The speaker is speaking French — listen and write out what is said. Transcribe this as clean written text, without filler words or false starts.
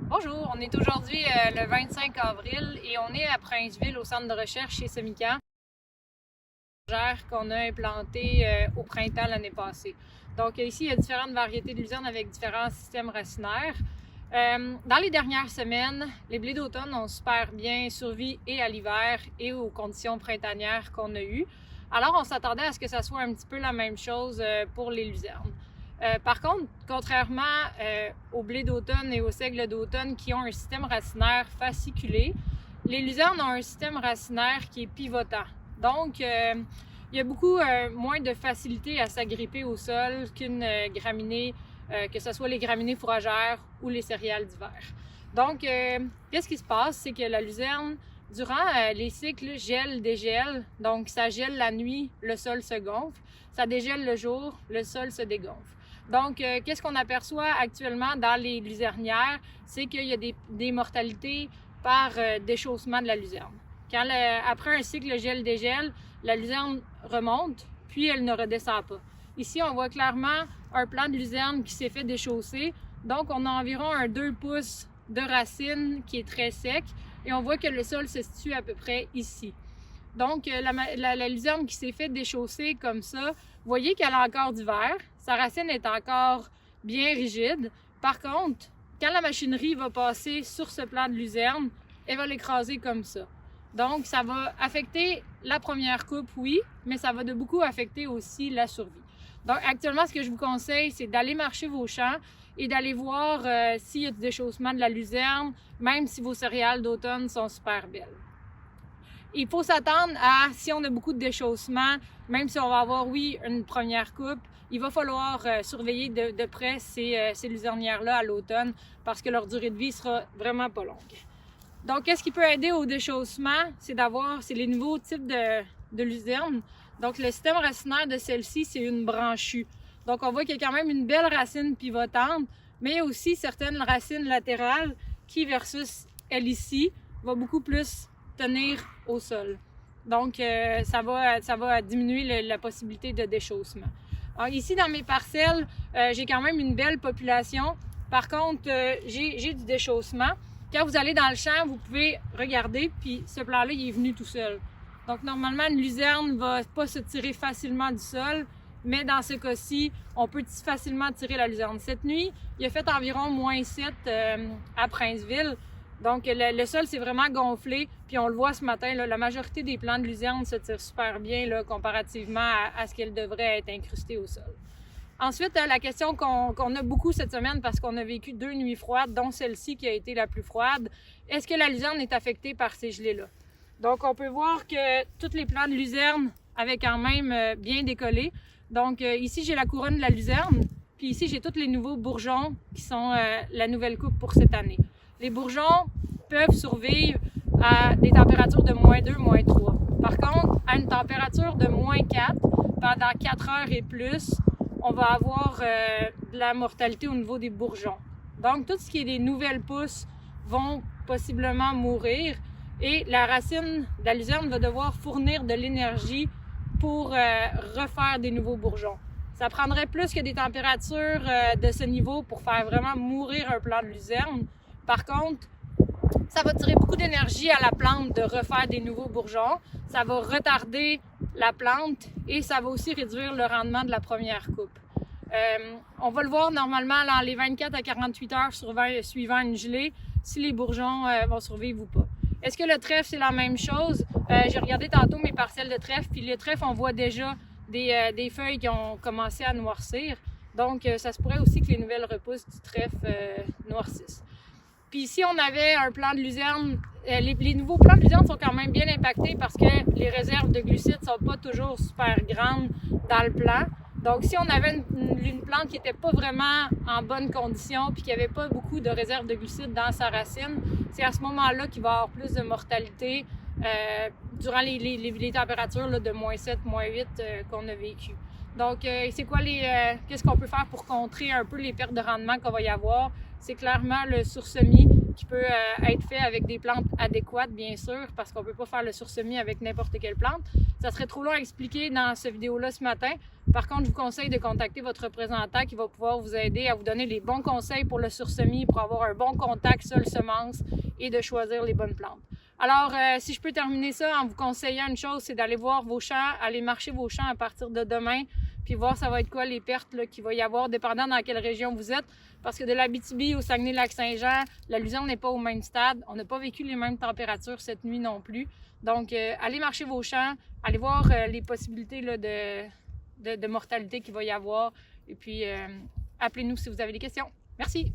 Bonjour, on est aujourd'hui le 25 avril et on est à Princeville au centre de recherche chez Semican qu'on a implanté au printemps l'année passée. Donc ici, il y a différentes variétés de luzerne avec différents systèmes racinaires. Dans les dernières semaines, les blés d'automne ont super bien survécu et à l'hiver et aux conditions printanières qu'on a eues. Alors on s'attendait à ce que ça soit un petit peu la même chose pour les luzernes. Par contre, contrairement aux blés d'automne et aux seigles d'automne qui ont un système racinaire fasciculé, les luzernes ont un système racinaire qui est pivotant. Donc, il y a beaucoup moins de facilité à s'agripper au sol qu'une graminée, que ce soit les graminées fourragères ou les céréales d'hiver. Donc, qu'est-ce qui se passe? C'est que la luzerne, durant les cycles gèle-dégèle, donc ça gèle la nuit, le sol se gonfle, ça dégèle le jour, le sol se dégonfle. Donc, qu'est-ce qu'on aperçoit actuellement dans les luzernières? C'est qu'il y a des mortalités par déchaussement de la luzerne. Après un cycle gel-dégel, la luzerne remonte, puis elle ne redescend pas. Ici, on voit clairement un plant de luzerne qui s'est fait déchausser. Donc, on a environ un 2 pouces de racine qui est très sec et on voit que le sol se situe à peu près ici. Donc, la luzerne qui s'est fait déchausser comme ça, vous voyez qu'elle a encore du vert. Sa racine est encore bien rigide. Par contre, quand la machinerie va passer sur ce plant de luzerne, elle va l'écraser comme ça. Donc, ça va affecter la première coupe, oui, mais ça va de beaucoup affecter aussi la survie. Donc, actuellement, ce que je vous conseille, c'est d'aller marcher vos champs et d'aller voir s'il y a du déchaussement de la luzerne, même si vos céréales d'automne sont super belles. Il faut s'attendre à, si on a beaucoup de déchaussement, même si on va avoir, oui, une première coupe, il va falloir surveiller de près ces luzernières-là à l'automne parce que leur durée de vie sera vraiment pas longue. Donc, qu'est-ce qui peut aider au déchaussement? C'est les nouveaux types de luzerne. Donc, le système racinaire de celle-ci, c'est une branchue. Donc, on voit qu'il y a quand même une belle racine pivotante, mais il y a aussi certaines racines latérales qui, versus elle ici, va beaucoup plus tenir au sol. Donc, ça va diminuer la possibilité de déchaussement. Alors, ici, dans mes parcelles, j'ai quand même une belle population. Par contre, j'ai du déchaussement. Quand vous allez dans le champ, vous pouvez regarder, puis ce plant-là, il est venu tout seul. Donc, normalement, une luzerne ne va pas se tirer facilement du sol, mais dans ce cas-ci, on peut facilement tirer la luzerne. Cette nuit, il a fait environ -7 à Princeville. Donc, le sol s'est vraiment gonflé, puis on le voit ce matin, là, la majorité des plants de luzerne se tirent super bien là, comparativement à ce qu'elles devraient être incrustées au sol. Ensuite, la question qu'on a beaucoup cette semaine, parce qu'on a vécu 2 nuits froides, dont celle-ci qui a été la plus froide, est-ce que la luzerne est affectée par ces gelées-là? Donc, on peut voir que tous les plants de luzerne avaient quand même bien décollé. Donc, ici, j'ai la couronne de la luzerne, puis ici, j'ai tous les nouveaux bourgeons qui sont la nouvelle coupe pour cette année. Les bourgeons peuvent survivre à des températures de -2, -3. Par contre, à une température de -4, pendant 4 heures et plus, on va avoir de la mortalité au niveau des bourgeons. Donc, tout ce qui est des nouvelles pousses vont possiblement mourir et la racine de la luzerne va devoir fournir de l'énergie pour refaire des nouveaux bourgeons. Ça prendrait plus que des températures de ce niveau pour faire vraiment mourir un plant de luzerne. Par contre, ça va tirer beaucoup d'énergie à la plante de refaire des nouveaux bourgeons. Ça va retarder la plante et ça va aussi réduire le rendement de la première coupe. On va le voir normalement dans les 24 à 48 heures suivant une gelée, si les bourgeons vont survivre ou pas. Est-ce que le trèfle, c'est la même chose? J'ai regardé tantôt mes parcelles de trèfle, puis le trèfle, on voit déjà des feuilles qui ont commencé à noircir. Donc, ça se pourrait aussi que les nouvelles repousses du trèfle noircissent. Puis ici, on avait un plant de luzerne. Les nouveaux plants de luzerne sont quand même bien impactés parce que les réserves de glucides ne sont pas toujours super grandes dans le plant. Donc, si on avait une plante qui n'était pas vraiment en bonne condition puis qui n'avait pas beaucoup de réserves de glucides dans sa racine, c'est à ce moment-là qu'il va y avoir plus de mortalité durant les températures là, de -7, -8 qu'on a vécues. Donc, qu'est-ce qu'on peut faire pour contrer un peu les pertes de rendement qu'on va y avoir? C'est clairement le sursemis qui peut être fait avec des plantes adéquates, bien sûr, parce qu'on ne peut pas faire le sursemis avec n'importe quelle plante. Ça serait trop long à expliquer dans cette vidéo-là ce matin. Par contre, je vous conseille de contacter votre représentant qui va pouvoir vous aider à vous donner les bons conseils pour le sursemis, pour avoir un bon contact sol-semence et de choisir les bonnes plantes. Alors, si je peux terminer ça en vous conseillant une chose, c'est d'aller voir vos champs, aller marcher vos champs à partir de demain, puis voir ça va être quoi les pertes qu'il va y avoir, dépendant dans quelle région vous êtes. Parce que de l'Abitibi au Saguenay-Lac-Saint-Jean, la luzerne n'est pas au même stade. On n'a pas vécu les mêmes températures cette nuit non plus. Donc, allez marcher vos champs, allez voir les possibilités là, de mortalité qu'il va y avoir. Et puis, appelez-nous si vous avez des questions. Merci!